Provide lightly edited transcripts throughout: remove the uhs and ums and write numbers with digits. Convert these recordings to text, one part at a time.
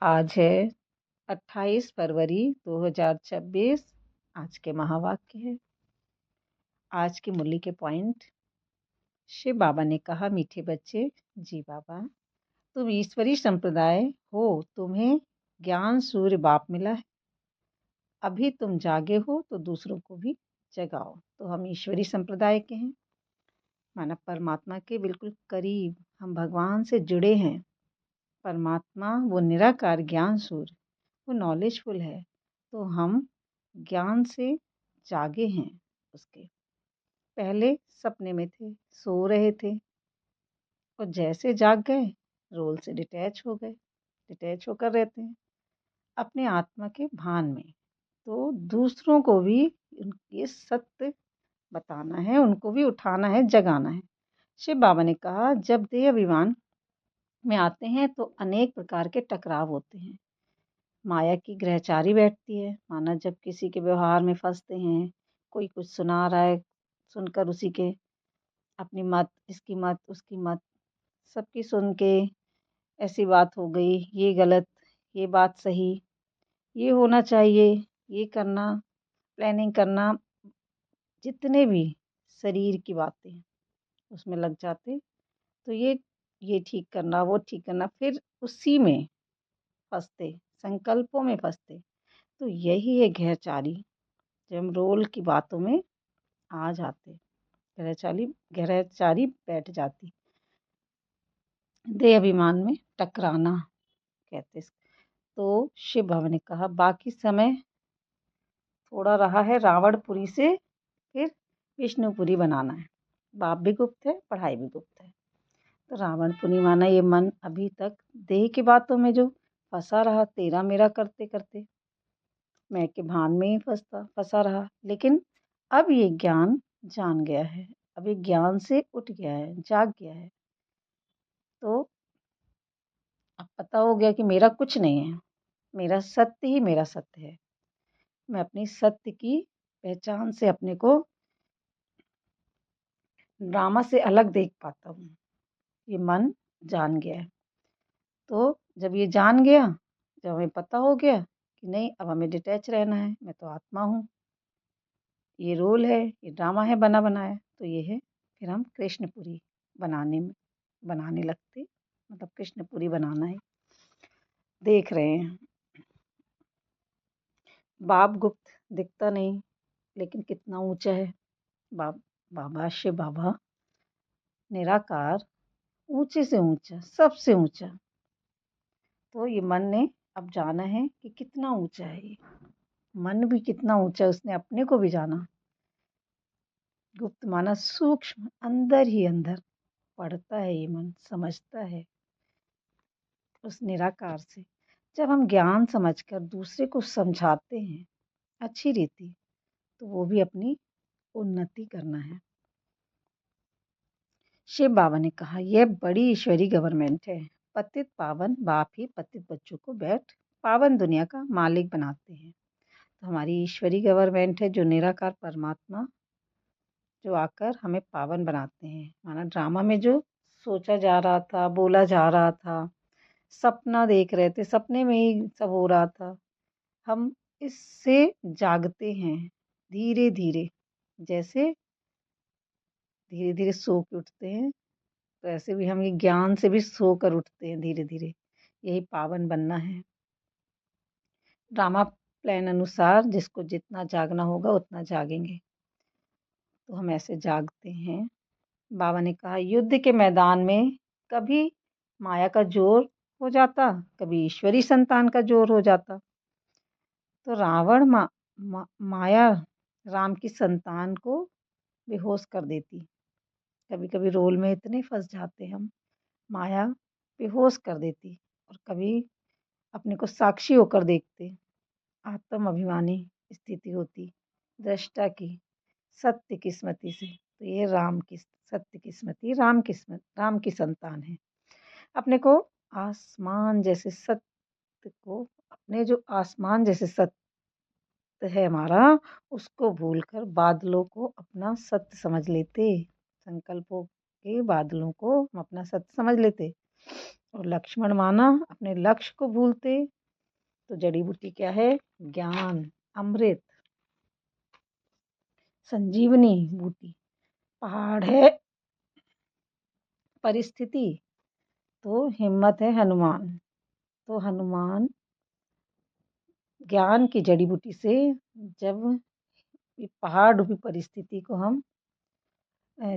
आज है 28 फरवरी 2026। आज के महावाक्य है। आज की मुरली के पॉइंट। शिव बाबा ने कहा, मीठे बच्चे, जी बाबा, तुम ईश्वरी संप्रदाय हो, तुम्हें ज्ञान सूर्य बाप मिला है। अभी तुम जागे हो तो दूसरों को भी जगाओ। तो हम ईश्वरी संप्रदाय के हैं, माना परमात्मा के बिल्कुल करीब, हम भगवान से जुड़े हैं। परमात्मा वो निराकार ज्ञान सूर्य, वो नॉलेजफुल है, तो हम ज्ञान से जागे हैं। उसके पहले सपने में थे, सो रहे थे, और जैसे जाग गए रोल से डिटैच हो गए। डिटैच होकर रहते हैं अपने आत्मा के भान में। तो दूसरों को भी ये सत्य बताना है, उनको भी उठाना है, जगाना है। शिव बाबा ने कहा, जब देह अभिमान में आते हैं तो अनेक प्रकार के टकराव होते हैं। माया की ग्रहचारी बैठती है, माना जब किसी के व्यवहार में फंसते हैं, कोई कुछ सुना रहा है, सुनकर उसी के अपनी मत, इसकी मत, उसकी मत, सबकी सुन के ऐसी बात हो गई, ये गलत, ये बात सही, ये होना चाहिए, ये करना, प्लानिंग करना, जितने भी शरीर की बातें उसमें लग जाते। तो ये ठीक करना, वो ठीक करना, फिर उसी में फंसते, संकल्पों में फंसते। तो यही है ग्रहचारी। जब हम रोल की बातों में आ जाते, ग्रहचारी बैठ जाती। देह अभिमान में टकराना कहते इसको। तो शिव बाबा ने कहा, बाकी समय थोड़ा रहा है रावणपुरी से फिर विष्णुपुरी बनाना है। बाप भी गुप्त है, पढ़ाई भी गुप्त है। तो रावणपुरी माना ये मन अभी तक देह की बातों में जो फंसा रहा, तेरा मेरा करते करते मैं के भान में ही फंसा रहा। लेकिन अब ये ज्ञान जान गया है, अब ये ज्ञान से उठ गया है, जाग गया है। तो अब पता हो गया कि मेरा कुछ नहीं है, मेरा सत्य ही मेरा सत्य है। मैं अपनी सत्य की पहचान से अपने को ड्रामा से अलग देख पाता हूँ। ये मन जान गया है। तो जब ये जान गया, जब हमें पता हो गया कि नहीं, अब हमें डिटैच रहना है, मैं तो आत्मा हूँ, ये रोल है, ये ड्रामा है बना बनाया, तो ये है। फिर हम कृष्णपुरी बनाने लगते, मतलब कृष्णपुरी बनाना है। देख रहे हैं बाप गुप्त दिखता नहीं, लेकिन कितना ऊंचा है बाबा। शिव बाबा निराकार, ऊंचे से ऊंचा, सबसे ऊंचा। तो ये मन ने अब जाना है कि कितना ऊंचा है ये मन, भी कितना ऊंचा है, उसने अपने को भी जाना। गुप्त माना सूक्ष्म, अंदर ही अंदर पढ़ता है ये मन, समझता है उस निराकार से। जब हम ज्ञान समझकर दूसरे को समझाते हैं अच्छी रीति, तो वो भी अपनी उन्नति करना है। शिव बाबा ने कहा, यह बड़ी ईश्वरी गवर्नमेंट है। पतित पावन बाप ही पतित बच्चों को बैठ पावन दुनिया का मालिक बनाते हैं। तो हमारी ईश्वरी गवर्नमेंट है, जो निराकार परमात्मा जो आकर हमें पावन बनाते हैं। माना ड्रामा में जो सोचा जा रहा था, बोला जा रहा था, सपना देख रहे थे, सपने में ही सब हो रहा था, हम इससे जागते हैं धीरे धीरे। जैसे धीरे धीरे सो के उठते हैं, तो ऐसे भी हम ये ज्ञान से भी सो कर उठते हैं धीरे धीरे। यही पावन बनना है। ड्रामा प्लान अनुसार जिसको जितना जागना होगा उतना जागेंगे। तो हम ऐसे जागते हैं। बाबा ने कहा, युद्ध के मैदान में कभी माया का जोर हो जाता, कभी ईश्वरी संतान का जोर हो जाता। तो रावण माया राम की संतान को बेहोश कर देती। कभी कभी रोल में इतने फंस जाते हम, माया बेहोश कर देती। और कभी अपने को साक्षी होकर देखते, आत्म अभिमानी स्थिति होती दृष्टा की, सत्य की स्मृति से। तो ये राम की सत्य की स्मृति, राम की संतान है। अपने को आसमान जैसे सत्य को, अपने जो आसमान जैसे सत्य है हमारा, उसको भूलकर बादलों को अपना सत्य समझ लेते। संकल्पों के बादलों को हम अपना सत्य समझ लेते। और लक्ष्मण माना अपने लक्ष्य को भूलते। तो जड़ी बूटी क्या है? ज्ञान, अमृत, संजीवनी बूटी। पहाड़ है परिस्थिति, तो हिम्मत है हनुमान। तो हनुमान ज्ञान की जड़ी बूटी से जब पहाड़ रूपी परिस्थिति को हम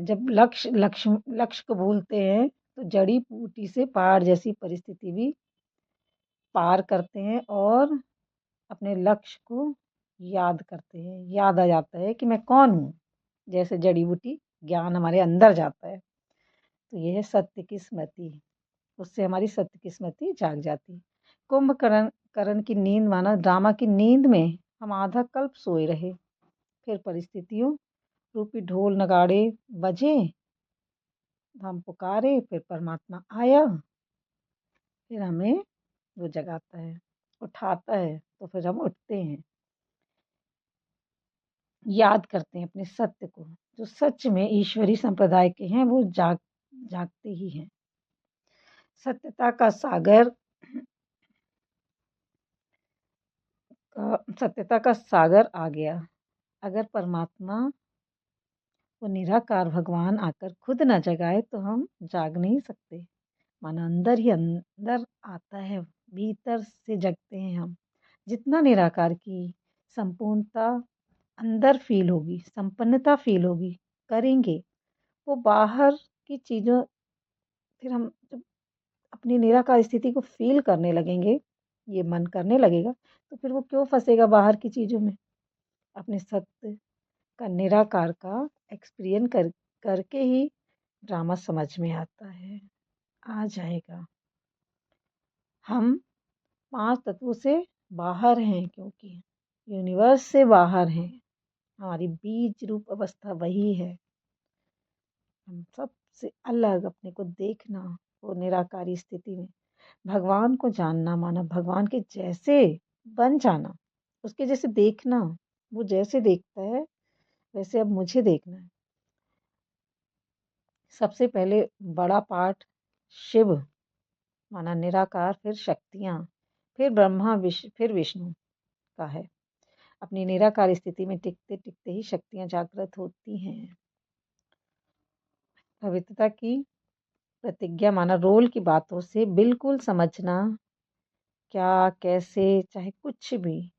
जब लक्ष्य को भूलते हैं, तो जड़ी बूटी से पहाड़ जैसी परिस्थिति भी पार करते हैं और अपने लक्ष्य को याद करते हैं। याद आ जाता है कि मैं कौन हूँ, जैसे जड़ी बूटी ज्ञान हमारे अंदर जाता है। तो यह है सत्य की स्मृति, उससे हमारी सत्य की स्मृति जाग जाती। कुंभकर्ण कर्ण की नींद माना ड्रामा की नींद में हम आधा कल्प सोए रहे, फिर परिस्थितियों रूपी ढोल नगाड़े बजे, हम पुकारे, फिर परमात्मा आया, फिर हमें वो जगाता है, उठाता है, तो फिर हम उठते हैं, याद करते हैं अपने सत्य को। जो सच में ईश्वरी संप्रदाय के हैं वो जागते ही हैं। सत्यता का सागर आ गया। अगर परमात्मा वो निराकार भगवान आकर खुद न जगाए तो हम जाग नहीं सकते। माना अंदर ही अंदर आता है, भीतर से जगते हैं हम। जितना निराकार की संपूर्णता अंदर फील होगी, संपन्नता फील होगी, करेंगे, वो बाहर की चीज़ों, फिर हम जब अपनी निराकार स्थिति को फील करने लगेंगे, ये मन करने लगेगा, तो फिर वो क्यों फंसेगा बाहर की चीज़ों में। अपने सत्य का निराकार का एक्सपीरियंस करके ही ड्रामा समझ में आता है, आ जाएगा। हम 5 तत्वों से बाहर हैं, क्योंकि यूनिवर्स से बाहर हैं। हमारी बीज रूप अवस्था वही है। हम सबसे अलग अपने को देखना, वो निराकारी स्थिति में भगवान को जानना, माना भगवान के जैसे बन जाना, उसके जैसे देखना। वो जैसे देखता है वैसे अब मुझे देखना है। सबसे पहले बड़ा पाठ शिव माना निराकार, फिर शक्तियाँ, फिर ब्रह्मा, फिर विष्णु का है। अपनी निराकार स्थिति में टिकते टिकते ही शक्तियाँ जागृत होती हैं। पवित्रता की प्रतिज्ञा माना रोल की बातों से बिल्कुल समझना, क्या कैसे, चाहे कुछ भी,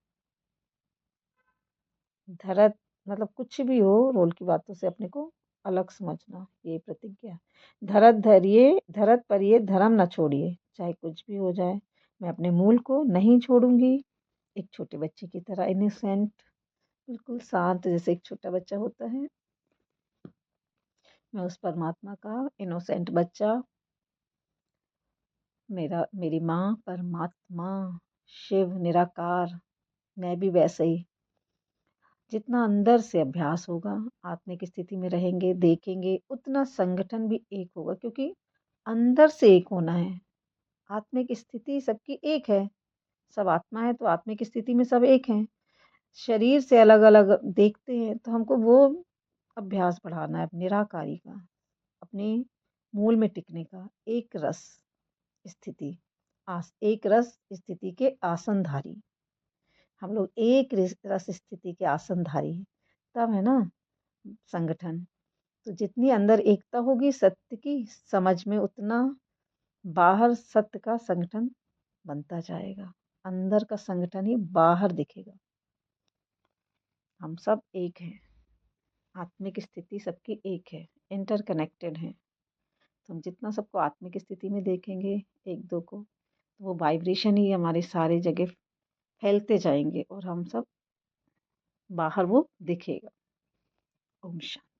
धरत मतलब कुछ भी हो, रोल की बातों से अपने को अलग समझना, ये प्रतिज्ञा। धरत पर ये धर्म न छोड़िए, चाहे कुछ भी हो जाए, मैं अपने मूल को नहीं छोड़ूंगी। एक छोटे बच्चे की तरह इनोसेंट, बिल्कुल शांत, जैसे एक छोटा बच्चा होता है, मैं उस परमात्मा का इनोसेंट बच्चा। मेरी माँ परमात्मा, शिव निराकार, मैं भी वैसे ही। जितना अंदर से अभ्यास होगा, आत्मिक स्थिति में रहेंगे, देखेंगे, उतना संगठन भी एक होगा, क्योंकि अंदर से एक होना है। आत्मिक स्थिति सबकी एक है, सब आत्मा है, तो आत्मिक स्थिति में सब एक हैं। शरीर से अलग अलग देखते हैं, तो हमको वो अभ्यास बढ़ाना है निराकारी का, अपने मूल में टिकने का। एक रस स्थिति, एक रस स्थिति के आसनधारी, हम लोग एक रस स्थिति के आसनधारी हैं, तब है ना संगठन। तो जितनी अंदर एकता होगी सत्य की समझ में, उतना बाहर सत्य का संगठन बनता जाएगा। अंदर का संगठन ही बाहर दिखेगा। हम सब एक हैं, आत्मिक स्थिति सबकी एक है, इंटरकनेक्टेड है। तो हम जितना सबको आत्मिक स्थिति में देखेंगे एक दो को, तो वो वाइब्रेशन ही हमारे सारे जगह फैलते जाएंगे और हम सब बाहर वो दिखेगा। ओम शांति।